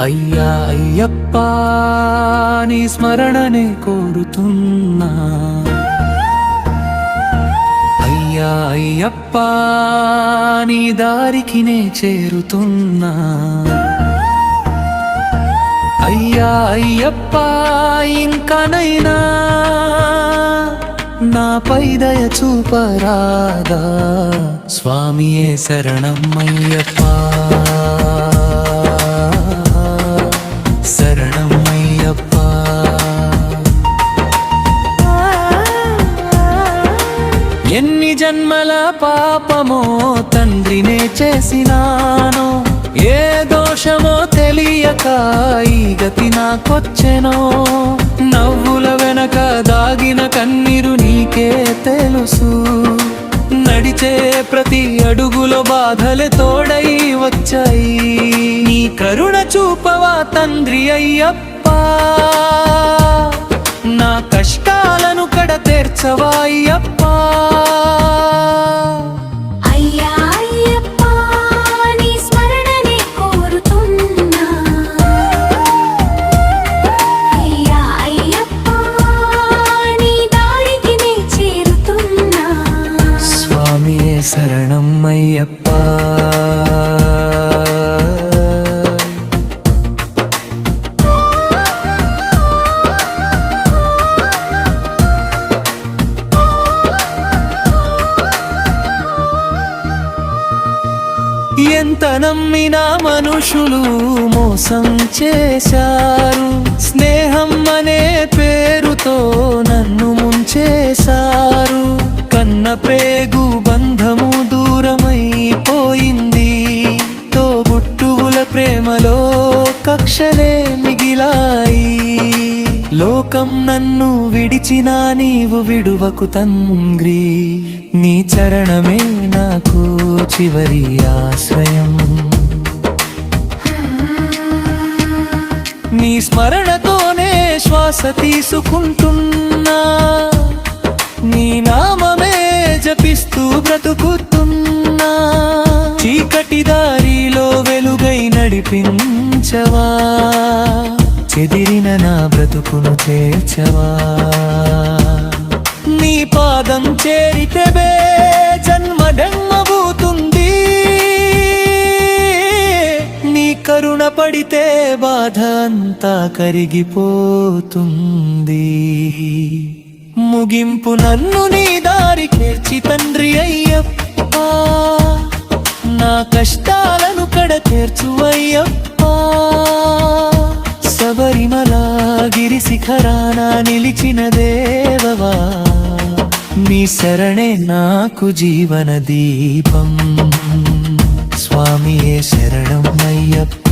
అయ్యా అయ్యప్ప నీ స్మరణనే కోరుతున్నా, అయ్యా అయ్యప్ప నీ దారికి నే చేరుతున్నా, అయ్యా అయ్యప్ప ఇంకనైనా నాపై దయ చూపరాదా, స్వామియే శరణం అయ్యప్ప, శరణం అయ్యప్ప. ఎన్ని జన్మల పాపమో తండ్రినే చేసినానో, ఏ దోషమో తెలియక ఈ గతి నాకొచ్చెనో, నవ్వుల వెనక దాగిన కన్నీరు నీకే తెలుసు, నడిచే ప్రతి అడుగులో బాధలే తోడై వచ్చాయి, నీ కరుణ చూపవా తండ్రి అయ్యప్ప, నా కష్టాలను కడతీర్చవా అయ్యప్ప. శరణం అయ్యప్ప. ఎంత నమ్మినా మనుషులు మోసం చేశారు, స్నేహం అనే పేరుతో నన్ను ముంచేశారు, కన్న పేగు బంధము దూరమైపోయింది, తోబుట్టువుల ప్రేమలో కక్షలే మిగిలాయి, లోకం నన్ను విడిచినా నీవు విడువకు తండ్రి, నీ చరణమే నాకు చివరి ఆశ్రయం, నీ స్మరణతోనే శ్వాస తీసుకుంటున్నా, నీ నామమే జపిస్తూ బ్రతుకుతున్నా, చీకటి దారిలో వెలుగై నడిపించవా, చెదిరిన నా బ్రతుకును చేర్చవా, నీ పాదం చేరితే జన్మ ధన్మభూతుంది, నీ కరుణ పడితే బాధ అంతా కరిగిపోతుంది, ముగింపు నన్ను నీ దారి చేర్చి తండ్రి అయ్యప్ప, నా కష్టాలను కడతీర్చు అయ్యప్ప, శబరిమల గిరి శిఖరాన నిలిచిన దేవవా, నీ శరణే నాకు జీవన దీపం, స్వామియే శరణం అయ్యప్ప.